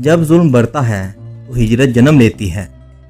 जब जुल्म बढ़ता है तो हिजरत जन्म लेती है,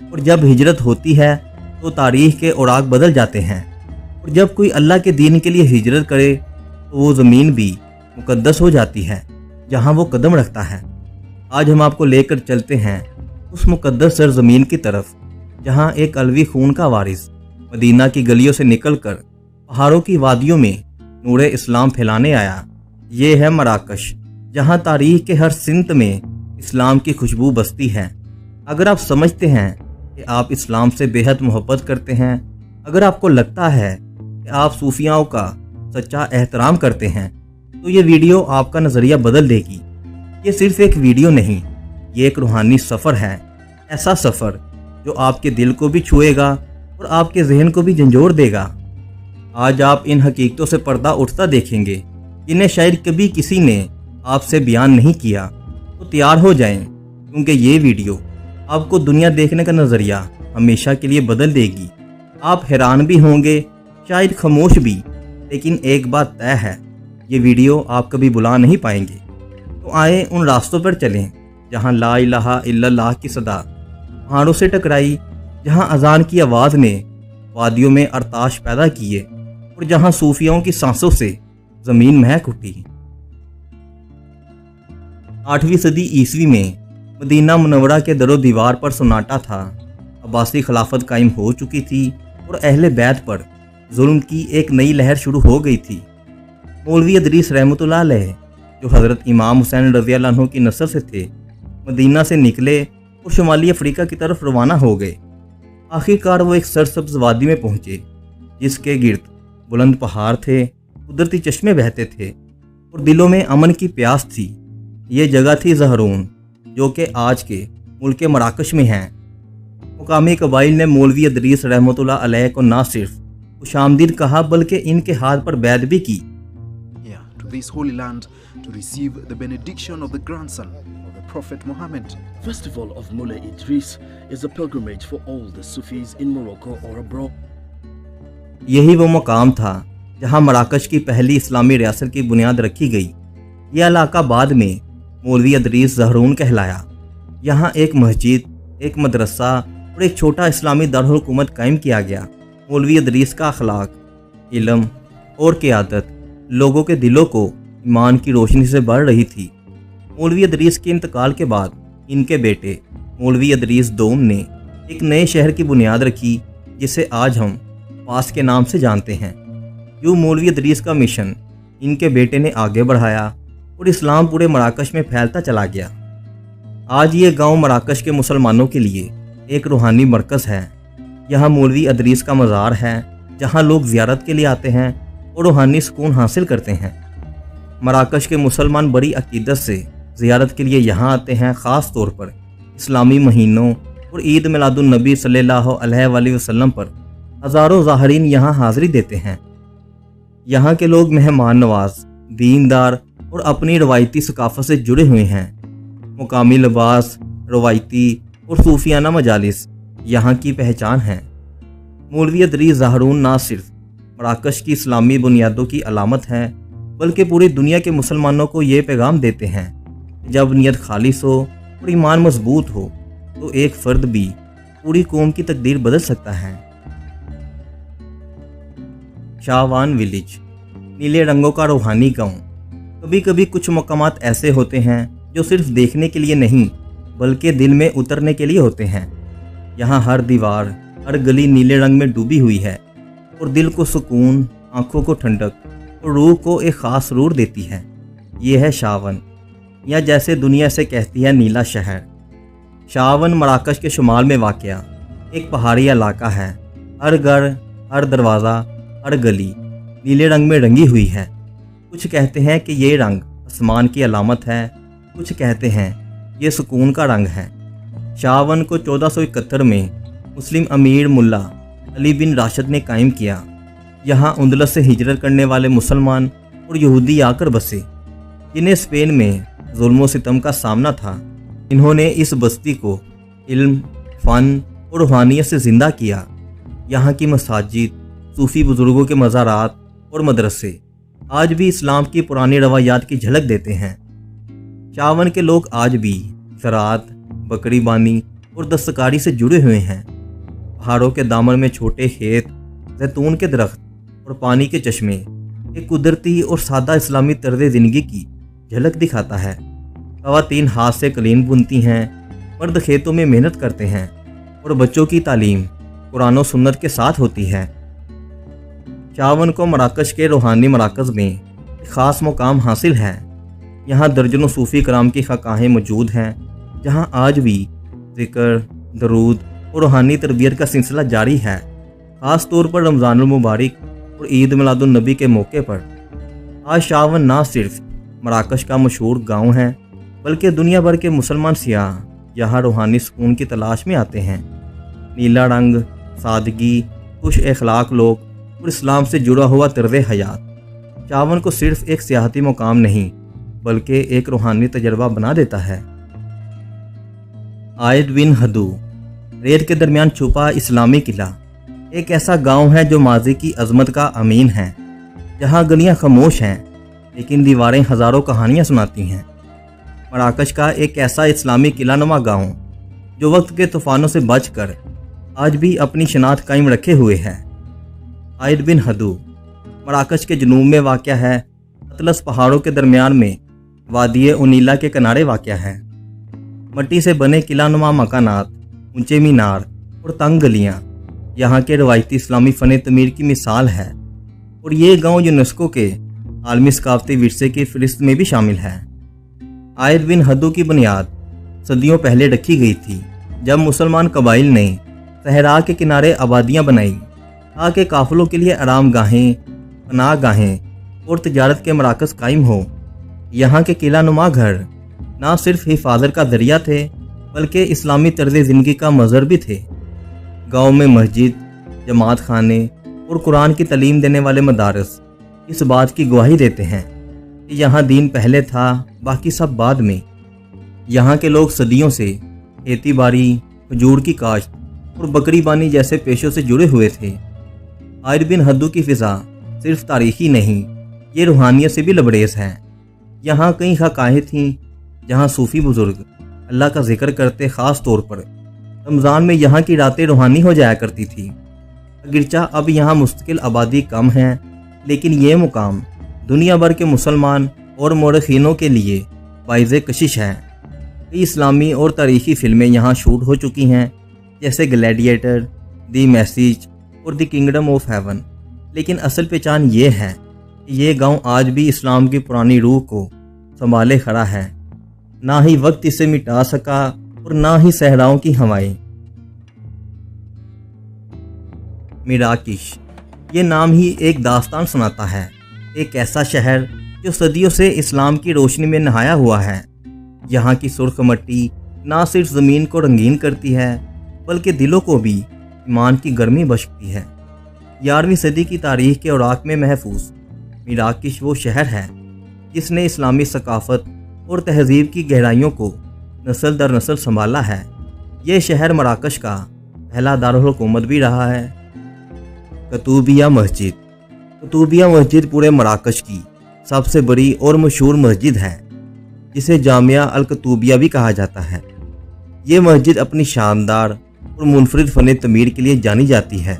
और जब हिजरत होती है तो तारीख के औराक बदल जाते हैं। और जब कोई अल्लाह के दीन के लिए हिजरत करे तो वो ज़मीन भी मुकद्दस हो जाती है जहाँ वो कदम रखता है। आज हम आपको लेकर चलते हैं उस मुकद्दस सरजमीन की तरफ जहाँ एक अलवी खून का वारिस मदीना की गलियों से निकलकर पहाड़ों की वादियों में नूर इस्लाम फैलाने आया। ये है मराकश, जहाँ तारीख के हर सिमत में इस्लाम की खुशबू बसती है। अगर आप समझते हैं कि आप इस्लाम से बेहद मोहब्बत करते हैं, अगर आपको लगता है कि आप सूफियाओं का सच्चा एहतराम करते हैं, तो ये वीडियो आपका नज़रिया बदल देगी। ये सिर्फ एक वीडियो नहीं, ये एक रूहानी सफ़र है। ऐसा सफ़र जो आपके दिल को भी छुएगा और आपके जहन को भी झंझोर देगा। आज आप इन हकीकतों से पर्दा उठता देखेंगे जिन्हें शायद कभी किसी ने आपसे बयान नहीं किया। तो तैयार हो जाएं, क्योंकि ये वीडियो आपको दुनिया देखने का नज़रिया हमेशा के लिए बदल देगी। आप हैरान भी होंगे, शायद खामोश भी, लेकिन एक बात तय है, ये वीडियो आप कभी भुला नहीं पाएंगे। तो आए उन रास्तों पर चलें जहाँ ला इलाहा इल्लल्लाह की सदा पहाड़ों से टकराई, जहाँ अजान की आवाज़ ने वादियों में अरताश पैदा किए और जहाँ सूफियों की सांसों से ज़मीन महक उठी। 8वीं सदी ईस्वी में मदीना मुनव्वरा के दरो दीवार पर सन्नाटा था। अब्बासी खिलाफत कायम हो चुकी थी और अहले बैत पर जुल्म की एक नई लहर शुरू हो गई थी। मौलवी इदरीस रहमतुल्लाह अलैह, जो हज़रत इमाम हुसैन रज़ियल्लाहु अन्हु की नस्ल से थे, मदीना से निकले और शुमाली अफ्रीका की तरफ रवाना हो गए। आखिरकार वो एक सरसब्ज वादी में पहुंचे जिसके गिर्द बुलंद पहाड़ थे, कुदरती चश्मे बहते थे और दिलों में अमन की प्यास थी। ये जगह थी ज़हरून, जो कि आज के मुल्क मराकश में है। मुकामी कबाइल ने मौलवी इदरीस रहमतुल्लाह अलैह को ना सिर्फ खुशामदीद कहा बल्कि इनके हाथ पर बैत भी की। To this holy land to receive the benediction of the grandson of the Prophet Muhammad. Festival of Moulay Idris is a pilgrimage for all the Sufis in Morocco or abroad. यही वो मकाम था जहां मराकश की पहली इस्लामी रियासत की बुनियाद रखी गई। यह इलाका बाद में मौलवी इदरीस ज़हरून कहलाया। यहाँ एक मस्जिद, एक मदरसा और एक छोटा इस्लामी दारुल हुकूमत कायम किया गया। मौलवी इदरीस का अखलाक, इल्म और क़ियादत लोगों के दिलों को ईमान की रोशनी से भर रही थी। मौलवी इदरीस के इंतकाल के बाद इनके बेटे मौलवी इदरीस दोम ने एक नए शहर की बुनियाद रखी जिसे आज हम पास के नाम से जानते हैं। यूँ मौलवी इदरीस का मिशन इनके बेटे ने आगे बढ़ाया और इस्लाम पूरे मराकश में फैलता चला गया। आज ये गांव मराकश के मुसलमानों के लिए एक रूहानी मरकज़ है। यहाँ मौलवी इदरीस का मज़ार है जहाँ लोग ज़ियारत के लिए आते हैं और रूहानी सुकून हासिल करते हैं। मराकश के मुसलमान बड़ी अकीदत से ज़ियारत के लिए यहाँ आते हैं, ख़ास तौर पर इस्लामी महीनों और ईद मिलादुन नबी सल्लल्लाहु अलैहि वसल्लम पर हज़ारों ज़ाहरीन यहाँ हाज़िरी देते हैं। यहाँ के लोग मेहमान नवाज, दीनदार और अपनी रवायती सकाफ़त से जुड़े हुए हैं। मुकामी लिबास, रवायती और सूफियाना मजालिस यहाँ की पहचान हैं। मौलवी इदरीस ज़हरून ना सिर्फ मराकश की इस्लामी बुनियादों की अलामत है बल्कि पूरी दुनिया के मुसलमानों को ये पैगाम देते हैं, जब नीयत खालिस हो और ईमान मजबूत हो तो एक फ़र्द भी पूरी कौम की तकदीर बदल सकता है। शाहवान विलेज, नीले रंगों का रूहानी गांव। कभी कभी कुछ मकामात ऐसे होते हैं जो सिर्फ देखने के लिए नहीं बल्कि दिल में उतरने के लिए होते हैं। यहाँ हर दीवार, हर गली नीले रंग में डूबी हुई है और दिल को सुकून, आंखों को ठंडक और रूह को एक ख़ास रूर देती है। ये है शाहवन, या जैसे दुनिया से कहती है नीला शहर। शाहवन मराकश के शुमाल में वाक़या एक पहाड़ी इलाका है। हर घर, हर दरवाज़ा, हर गली नीले रंग में रंगी हुई है। कुछ कहते हैं कि ये रंग आसमान की अलामत है, कुछ कहते हैं ये सुकून का रंग है। शाहवन को 1471 में मुस्लिम अमीर मुल्ला अली बिन राशिद ने कायम किया। यहाँ उंदलस से हिजरत करने वाले मुसलमान और यहूदी आकर बसे, जिन्हें स्पेन में जुल्म सितम का सामना था। इन्होंने इस बस्ती को इल्म, फ़न और रूहानियत से ज़िंदा किया। यहाँ की मसाजिद, सूफ़ी बुज़ुर्गों के मज़ारात और मदरसे आज भी इस्लाम की पुरानी रवायात की झलक देते हैं। शाहवन के लोग आज भी زراعت، بکری بانی اور دستکاری سے جڑے ہوئے ہیں۔ پہاڑوں کے دامن میں چھوٹے کھیت، زیتون کے درخت اور پانی کے چشمے ایک قدرتی اور سادہ اسلامی طرز زندگی کی جھلک دکھاتا ہے۔ خواتین ہاتھ سے قلین بنتی ہیں، مرد کھیتوں میں محنت کرتے ہیں اور بچوں کی تعلیم قرآن و سنت کے ساتھ ہوتی ہے۔ چاون کو مراکش کے روحانی مراکز میں ایک خاص مقام حاصل ہے۔ یہاں درجنوں صوفی کرام کی خانقاہیں موجود ہیں، جہاں آج بھی ذکر، درود اور روحانی تربیت کا سلسلہ جاری ہے۔ خاص طور پر رمضان المبارک اور عید میلاد النبی کے موقع پر آج چاون نہ صرف مراکش کا مشہور گاؤں ہے، بلکہ دنیا بھر کے مسلمان سیاح یہاں روحانی سکون کی تلاش میں آتے ہیں۔ نیلا رنگ، سادگی، خوش اخلاق لوگ اور اسلام سے جڑا ہوا طرز حیات چاون کو صرف ایک سیاحتی مقام نہیں بلکہ ایک روحانی تجربہ بنا دیتا ہے۔ عائد بن ہدو، ریت کے درمیان چھپا اسلامی قلعہ، ایک ایسا گاؤں ہے جو ماضی کی عظمت کا امین ہے، جہاں گلیاں خاموش ہیں لیکن دیواریں ہزاروں کہانیاں سناتی ہیں۔ مراکش کا ایک ایسا اسلامی قلعہ نما گاؤں جو وقت کے طوفانوں سے بچ کر آج بھی اپنی شناخت قائم رکھے ہوئے ہے۔ عائد بن ہدو مراکش کے جنوب میں واقع ہے، اطلس پہاڑوں کے درمیان میں وادی اونیلا کے کنارے واقع ہے۔ مٹی سے بنے قلعہ نما مکانات، اونچے مینار اور تنگ گلیاں یہاں کے روایتی اسلامی فن تعمیر کی مثال ہے، اور یہ گاؤں یونیسکو کے عالمی ثقافتی ورثے کی فہرست میں بھی شامل ہے۔ عائد بن ہدو کی بنیاد صدیوں پہلے رکھی گئی تھی، جب مسلمان قبائل نے صحرا کے کنارے آبادیاں بنائیں تاکہ قافلوں کے لیے آرام گاہیں، پناہ گاہیں اور تجارت کے مراکز قائم ہوں۔ یہاں کے قلعہ نما گھر نہ صرف حفاظت کا ذریعہ تھے بلکہ اسلامی طرز زندگی کا مظہر بھی تھے۔ گاؤں میں مسجد، جماعت خانے اور قرآن کی تعلیم دینے والے مدارس اس بات کی گواہی دیتے ہیں کہ یہاں دین پہلے تھا، باقی سب بعد میں۔ یہاں کے لوگ صدیوں سے کھیتی باڑی، کھجور کی کاشت اور بکری بانی جیسے پیشوں سے جڑے ہوئے تھے۔ عائد بن ہدو کی فضا صرف تاریخی نہیں، یہ روحانیت سے بھی لبریز ہے۔ یہاں کئی خانقاہیں تھیں جہاں صوفی بزرگ اللہ کا ذکر کرتے، خاص طور پر رمضان میں یہاں کی راتیں روحانی ہو جایا کرتی تھی۔ اگرچہ اب یہاں مستقل آبادی کم ہے، لیکن یہ مقام دنیا بھر کے مسلمان اور مورخینوں کے لیے باعث کشش ہے۔ کئی اسلامی اور تاریخی فلمیں یہاں شوٹ ہو چکی ہیں، جیسے گلیڈیٹر، دی میسیج اور دی کنگڈم آف ہیون، لیکن اصل پہچان یہ ہے کہ یہ گاؤں آج بھی اسلام کی پرانی روح کو سنبھالے کھڑا ہے۔ نہ ہی وقت اسے مٹا سکا اور نہ ہی صحراؤں کی ہوائیں۔ مراکش، یہ نام ہی ایک داستان سناتا ہے، ایک ایسا شہر جو صدیوں سے اسلام کی روشنی میں نہایا ہوا ہے۔ یہاں کی سرخ مٹی نہ صرف زمین کو رنگین کرتی ہے بلکہ دلوں کو بھی ایمان کی گرمی بخشتی ہے۔ 11ویں صدی کی تاریخ کے اوراق میں محفوظ مراکش وہ شہر ہے جس نے اسلامی ثقافت اور تہذیب کی گہرائیوں کو نسل در نسل سنبھالا ہے۔ یہ شہر مراکش کا پہلا دارالحکومت بھی رہا ہے۔ قطوبیہ مسجد، قطوبیہ مسجد پورے مراکش کی سب سے بڑی اور مشہور مسجد ہے، جسے جامعہ القطوبیہ بھی کہا جاتا ہے۔ یہ مسجد اپنی شاندار اور منفرد فن تعمیر کے لیے جانی جاتی ہے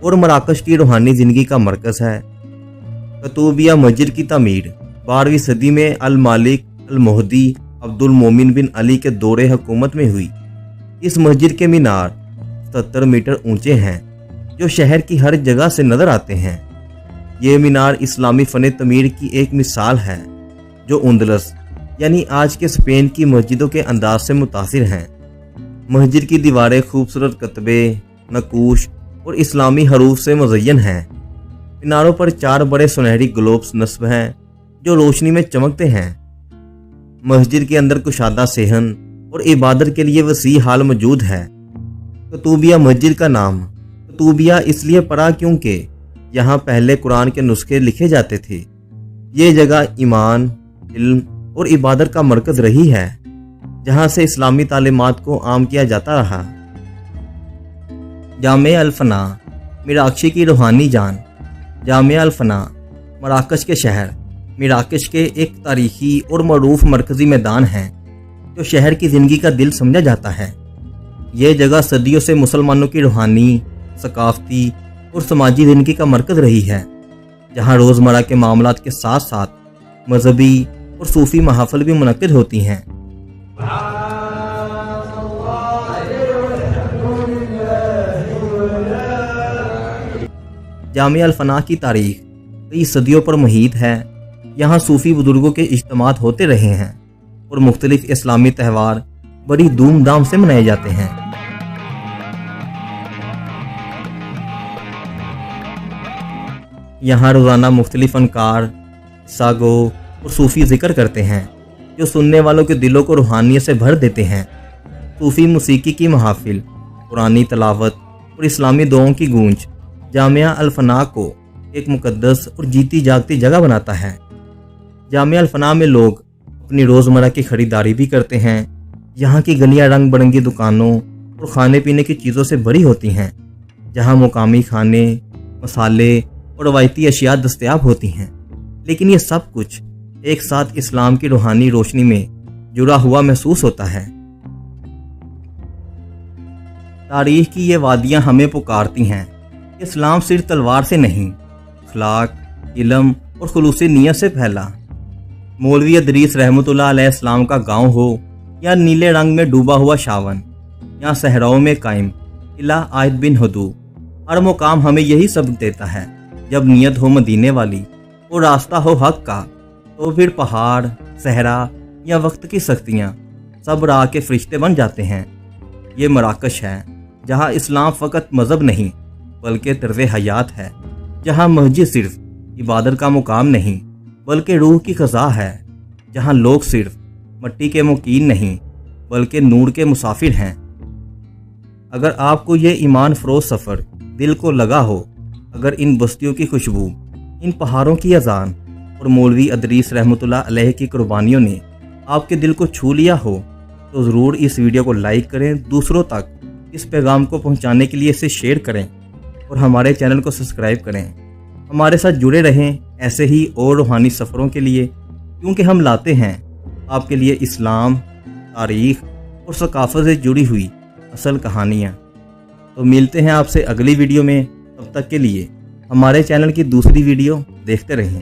اور مراکش کی روحانی زندگی کا مرکز ہے۔ قطوبیہ مسجد کی تعمیر 12ویں صدی میں المالک المہدی عبد المومن بن علی کے دور حکومت میں ہوئی۔ اس مسجد کے مینار 77 میٹر اونچے ہیں جو شہر کی ہر جگہ سے نظر آتے ہیں۔ یہ مینار اسلامی فن تعمیر کی ایک مثال ہے جو اندلس یعنی آج کے اسپین کی مسجدوں کے انداز سے متاثر ہیں۔ مسجد کی دیواریں خوبصورت کتبے، نقوش اور اسلامی حروف سے مزین ہیں۔ میناروں پر 4 بڑے سنہری گلوبز نصب ہیں جو روشنی میں چمکتے ہیں۔ مسجد کے اندر کشادہ صحن اور عبادت کے لیے وسیع ہال موجود ہے۔ قطوبیہ مسجد کا نام قطوبیہ اس لیے پڑا کیونکہ یہاں پہلے قرآن کے نسخے لکھے جاتے تھے۔ یہ جگہ ایمان، علم اور عبادت کا مرکز رہی ہے، جہاں سے اسلامی تعلیمات کو عام کیا جاتا رہا۔ جامع الفنا، مراکشی کی روحانی جان۔ جامع الفنا مراکش کے شہر مراکش کے ایک تاریخی اور معروف مرکزی میدان ہیں۔ जो शहर की ज़िंदगी का दिल समझा जाता है। ये जगह सदियों से मुसलमानों की रूहानी, सकाफती और समाजी ज़िंदगी का मरकज़ रही है, जहाँ रोज़मर्रा के मामलात के साथ साथ मजहबी और सूफ़ी महफ़िल भी मुनक़्क़िद होती हैं। जामिया अल-फनाह की तारीख कई सदियों पर मुहीत है। यहाँ सूफ़ी बुजुर्गों के इज्तिमात होते रहे हैं और मुख्तलिफ इस्लामी त्यौहार बड़ी धूमधाम से मनाए जाते हैं। यहाँ रोज़ाना मुख्तलिफ फ़नकार सागो और सूफ़ी ज़िक्र करते हैं, जो सुनने वालों के दिलों को रूहानियत से भर देते हैं। सूफ़ी मूसीकी की महफ़िल, पुरानी तलावत और इस्लामी दुआओं की गूंज जामिया अल-फनाह को एक मुक़द्दस और जीती जागती जगह बनाता है। जामिया अल-फनाह में लोग अपनी रोज़मर्रा की ख़रीदारी भी करते हैं। यहाँ की गलियाँ रंग बिरंगी दुकानों और खाने पीने की चीज़ों से भरी होती हैं, जहाँ मुकामी खाने, मसाले और रवायती अशिया दस्तयाब होती हैं। लेकिन ये सब कुछ एक साथ इस्लाम की रूहानी रोशनी में जुड़ा हुआ महसूस होता है। तारीख़ की ये वादियाँ हमें पुकारती हैं कि इस्लाम सिर्फ तलवार से नहीं, अखलाक, इल्म और खुलूसी नियत से फैला। मौलवी इदरीस रहमतुल्लाह अलैह इस्लाम का गांव हो या नीले रंग में डूबा हुआ शावन या सहराओं में कायम किला आयद बिन हदू, हर मुकाम हमें यही सबक देता है, जब नीयत हो मदीने वाली और रास्ता हो हक का, तो फिर पहाड़, सहरा या वक्त की सख्तियाँ सब राह के फरिश्ते बन जाते हैं। ये मराकश है जहाँ इस्लाम फ़कत मज़हब नहीं बल्कि तर्ज़ हयात है, जहाँ मस्जिद सिर्फ इबादत का मुकाम नहीं बल्कि रूह की ग़ज़ा है, जहाँ लोग सिर्फ मट्टी के मुकीन नहीं बल्कि नूर के मुसाफिर हैं। अगर आपको ये ईमान फ़रोज़ सफ़र दिल को लगा हो, अगर इन बस्तियों की खुशबू, इन पहाड़ों की अजान और मौलवी इदरीस रहमतुल्लाह अलैह की कुर्बानियों ने आपके दिल को छू लिया हो, तो ज़रूर इस वीडियो को लाइक करें, दूसरों तक इस पैगाम को पहुंचाने के लिए इसे शेयर करें और हमारे चैनल को सब्सक्राइब करें। हमारे साथ जुड़े रहें ऐसे ही और रूहानी सफ़रों के लिए, क्योंकि हम लाते हैं आपके लिए इस्लाम, तारीख़ और सकाफ़त से जुड़ी हुई असल कहानियाँ। तो मिलते हैं आपसे अगली वीडियो में। तब तक के लिए हमारे चैनल की दूसरी वीडियो देखते रहें।